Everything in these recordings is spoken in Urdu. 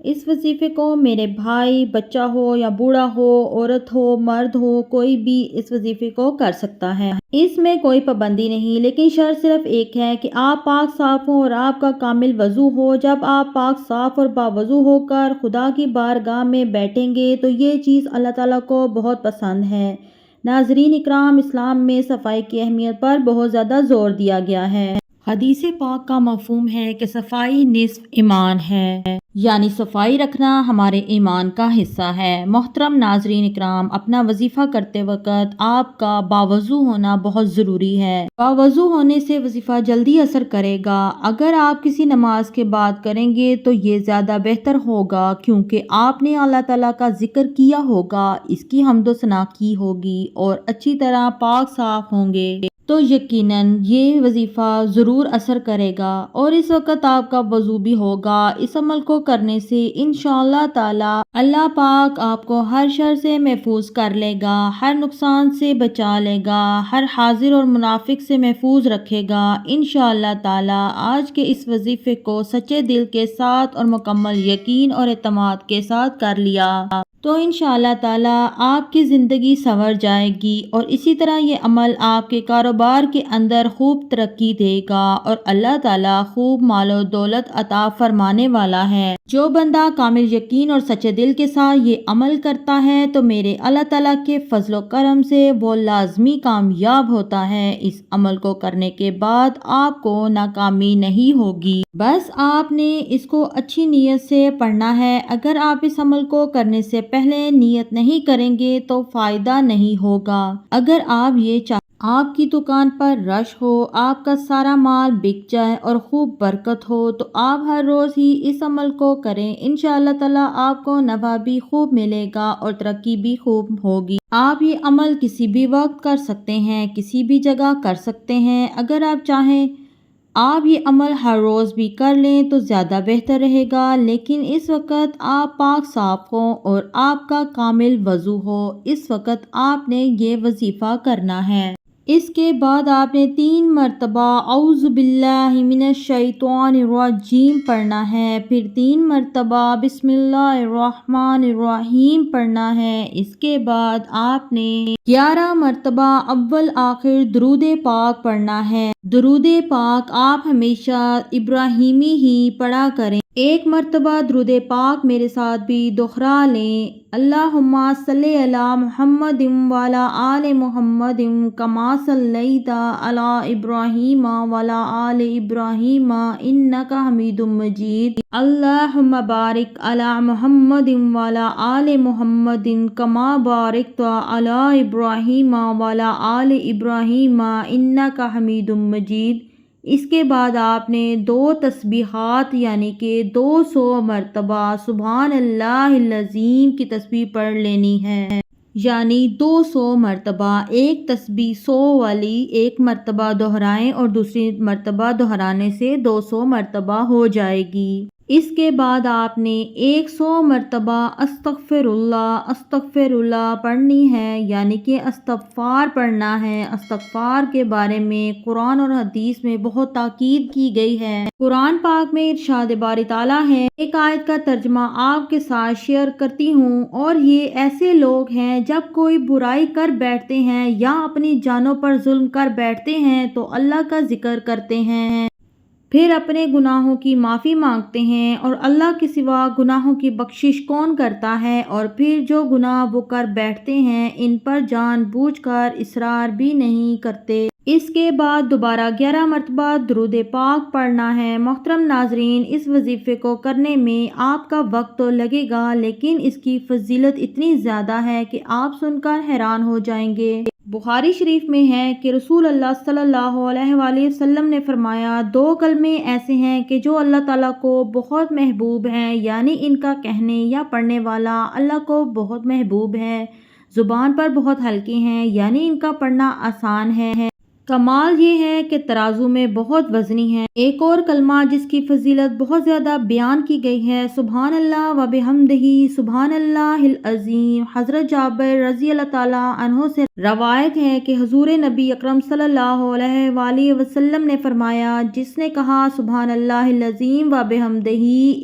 اس وظیفے کو میرے بھائی، بچہ ہو یا بوڑھا ہو، عورت ہو، مرد ہو، کوئی بھی اس وظیفے کو کر سکتا ہے۔ اس میں کوئی پابندی نہیں، لیکن شرط صرف ایک ہے کہ آپ پاک صاف ہوں اور آپ کا کامل وضو ہو۔ جب آپ پاک صاف اور باوضو ہو کر خدا کی بارگاہ میں بیٹھیں گے تو یہ چیز اللہ تعالیٰ کو بہت پسند ہے۔ ناظرین اکرام، اسلام میں صفائی کی اہمیت پر بہت زیادہ زور دیا گیا ہے۔ حدیث پاک کا مفہوم ہے کہ صفائی نصف ایمان ہے، یعنی صفائی رکھنا ہمارے ایمان کا حصہ ہے۔ محترم ناظرین اکرام، اپنا وظیفہ کرتے وقت آپ کا باوضو ہونا بہت ضروری ہے۔ باوضو ہونے سے وظیفہ جلدی اثر کرے گا۔ اگر آپ کسی نماز کے بعد کریں گے تو یہ زیادہ بہتر ہوگا، کیونکہ آپ نے اللہ تعالیٰ کا ذکر کیا ہوگا، اس کی حمد و ثنا کی ہوگی اور اچھی طرح پاک صاف ہوں گے، تو یقیناً یہ وظیفہ ضرور اثر کرے گا اور اس وقت آپ کا وضو بھی ہوگا۔ اس عمل کو کرنے سے انشاءاللہ تعالی اللہ پاک آپ کو ہر شر سے محفوظ کر لے گا، ہر نقصان سے بچا لے گا، ہر حاضر اور منافق سے محفوظ رکھے گا انشاءاللہ تعالی۔ آج کے اس وظیفے کو سچے دل کے ساتھ اور مکمل یقین اور اعتماد کے ساتھ کر لیا تو انشاءاللہ تعالی آپ کی زندگی سنور جائے گی، اور اسی طرح یہ عمل آپ کے کاروبار کے اندر خوب ترقی دے گا اور اللہ تعالی خوب مال و دولت عطا فرمانے والا ہے۔ جو بندہ کامل یقین اور سچے دل کے ساتھ یہ عمل کرتا ہے تو میرے اللہ تعالیٰ کے فضل و کرم سے وہ لازمی کامیاب ہوتا ہے۔ اس عمل کو کرنے کے بعد آپ کو ناکامی نہیں ہوگی، بس آپ نے اس کو اچھی نیت سے پڑھنا ہے۔ اگر آپ اس عمل کو کرنے سے پہلے نیت نہیں کریں گے تو فائدہ نہیں ہوگا۔ اگر آپ کی دکان پر رش ہو، آپ کا سارا مال بک جائے اور خوب برکت ہو تو آپ ہر روز ہی اس عمل کو کریں، انشاءاللہ تعالی آپ کو نفع بھی خوب ملے گا اور ترقی بھی خوب ہوگی۔ آپ یہ عمل کسی بھی وقت کر سکتے ہیں، کسی بھی جگہ کر سکتے ہیں۔ اگر آپ چاہیں آپ یہ عمل ہر روز بھی کر لیں تو زیادہ بہتر رہے گا، لیکن اس وقت آپ پاک صاف ہوں اور آپ کا کامل وضو ہو، اس وقت آپ نے یہ وظیفہ کرنا ہے۔ اس کے بعد آپ نے 3 مرتبہ اعوذ باللہ من الشیطان الرجیم پڑھنا ہے، پھر 3 مرتبہ بسم اللہ الرحمن الرحیم پڑھنا ہے۔ اس کے بعد آپ نے 11 مرتبہ اول آخر درود پاک پڑھنا ہے۔ درود پاک آپ ہمیشہ ابراہیمی ہی پڑھا کریں۔ 1 مرتبہ درود پاک میرے ساتھ بھی دوہرا لیں۔ اللہم صلی علی محمد وعلی آل محمد کما صلیت علی ابراہیم وعلی آل ابراہیم انک حمید مجید۔ اللہم بارک علی محمد وعلی آل محمد کما بارکت علی ابراہیم وعلی آل ابراہیم انک حمید مجید۔ اس کے بعد آپ نے 2 تسبیحات یعنی کہ 200 مرتبہ سبحان اللہ العظیم کی تسبیح پڑھ لینی ہے، یعنی 200 مرتبہ ایک تسبیح 100 والی 1 مرتبہ دہرائیں اور دوسری مرتبہ دہرانے سے 200 مرتبہ ہو جائے گی۔ اس کے بعد آپ نے 100 مرتبہ استغفر اللہ پڑھنی ہے، یعنی کہ استغفار پڑھنا ہے۔ استغفار کے بارے میں قرآن اور حدیث میں بہت تاکید کی گئی ہے۔ قرآن پاک میں ارشاد باری تعالیٰ ہے، ایک آیت کا ترجمہ آپ کے ساتھ شیئر کرتی ہوں، اور یہ ایسے لوگ ہیں جب کوئی برائی کر بیٹھتے ہیں یا اپنی جانوں پر ظلم کر بیٹھتے ہیں تو اللہ کا ذکر کرتے ہیں، پھر اپنے گناہوں کی معافی مانگتے ہیں، اور اللہ کے سوا گناہوں کی بخشش کون کرتا ہے، اور پھر جو گناہ وہ کر بیٹھتے ہیں ان پر جان بوجھ کر اصرار بھی نہیں کرتے۔ اس کے بعد دوبارہ 11 مرتبہ درود پاک پڑھنا ہے۔ محترم ناظرین، اس وظیفے کو کرنے میں آپ کا وقت تو لگے گا، لیکن اس کی فضیلت اتنی زیادہ ہے کہ آپ سن کر حیران ہو جائیں گے۔ بخاری شریف میں ہے کہ رسول اللہ صلی اللہ علیہ وآلہ وسلم نے فرمایا، 2 کلمے ایسے ہیں کہ جو اللہ تعالیٰ کو بہت محبوب ہیں، یعنی ان کا کہنے یا پڑھنے والا اللہ کو بہت محبوب ہے، زبان پر بہت ہلکے ہیں، یعنی ان کا پڑھنا آسان ہے۔ کمال یہ ہے کہ ترازو میں بہت وزنی ہے۔ ایک اور کلمہ جس کی فضیلت بہت زیادہ بیان کی گئی ہے، سبحان اللہ و بحمدہ سبحان اللہ العظیم۔ حضرت جابر رضی اللہ تعالیٰ عنہ سے روایت ہے کہ حضور نبی اکرم صلی اللہ علیہ وآلہ وسلم نے فرمایا، جس نے کہا سبحان اللہ العظیم و بحمدہ،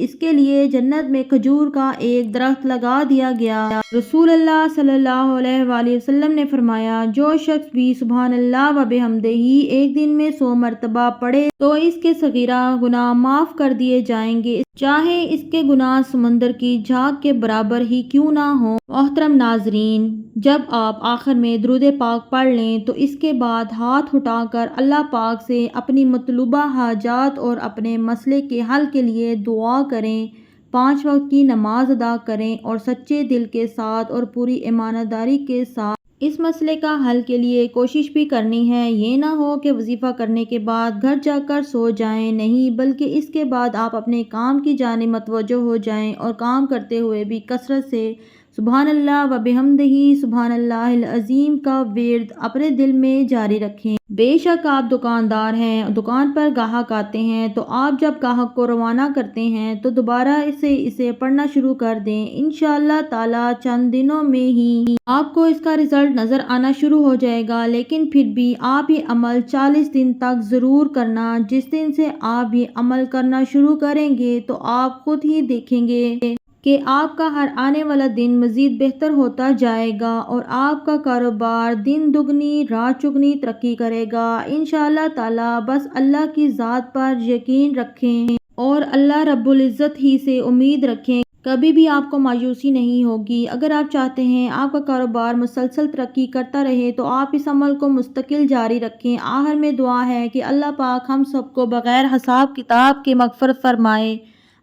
اس کے لیے جنت میں کھجور کا ایک درخت لگا دیا گیا۔ رسول اللہ صلی اللہ علیہ وآلہ وسلم نے فرمایا، جو شخص بھی سبحان اللہ و بحمدہ ایک دن میں 100 مرتبہ پڑھے تو اس کے صغیرہ گناہ معاف کر دیے جائیں گے، چاہے اس کے گناہ سمندر کی جھاگ کے برابر ہی کیوں نہ ہو۔ محترم ناظرین، جب آپ آخر میں درود پاک پڑھ لیں تو اس کے بعد ہاتھ اٹھا کر اللہ پاک سے اپنی مطلوبہ حاجات اور اپنے مسئلے کے حل کے لیے دعا کریں، 5 وقت کی نماز ادا کریں اور سچے دل کے ساتھ اور پوری ایمانداری کے ساتھ اس مسئلے کا حل کے لیے کوشش بھی کرنی ہے۔ یہ نہ ہو کہ وظیفہ کرنے کے بعد گھر جا کر سو جائیں، نہیں بلکہ اس کے بعد آپ اپنے کام کی جانب متوجہ ہو جائیں اور کام کرتے ہوئے بھی کثرت سے سبحان اللہ و بحمدہ سبحان اللہ العظیم کا ورد اپنے دل میں جاری رکھیں۔ بے شک آپ دکاندار ہیں، دکان پر گاہک آتے ہیں تو آپ جب گاہک کو روانہ کرتے ہیں تو دوبارہ اسے پڑھنا شروع کر دیں۔ انشاءاللہ تعالی چند دنوں میں ہی آپ کو اس کا رزلٹ نظر آنا شروع ہو جائے گا، لیکن پھر بھی آپ یہ عمل 40 دن تک ضرور کرنا۔ جس دن سے آپ یہ عمل کرنا شروع کریں گے تو آپ خود ہی دیکھیں گے کہ آپ کا ہر آنے والا دن مزید بہتر ہوتا جائے گا اور آپ کا کاروبار دن دگنی رات چگنی ترقی کرے گا انشاءاللہ تعالی۔ بس اللہ کی ذات پر یقین رکھیں اور اللہ رب العزت ہی سے امید رکھیں، کبھی بھی آپ کو مایوسی نہیں ہوگی۔ اگر آپ چاہتے ہیں آپ کا کاروبار مسلسل ترقی کرتا رہے تو آپ اس عمل کو مستقل جاری رکھیں۔ آخر میں دعا ہے کہ اللہ پاک ہم سب کو بغیر حساب کتاب کے مغفرت فرمائے۔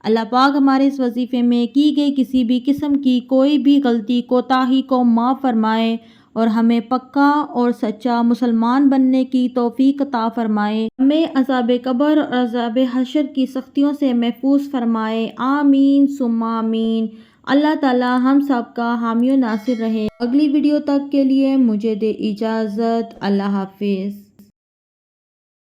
اللہ پاک ہمارے اس وظیفے میں کی گئی کسی بھی قسم کی کوئی بھی غلطی کوتاہی کو معاف فرمائے اور ہمیں پکا اور سچا مسلمان بننے کی توفیق عطا فرمائے، ہمیں عذاب قبر اور عذاب حشر کی سختیوں سے محفوظ فرمائے، آمین ثم آمین۔ اللہ تعالی ہم سب کا حامی و ناصر رہے۔ اگلی ویڈیو تک کے لیے مجھے دے اجازت، اللہ حافظ۔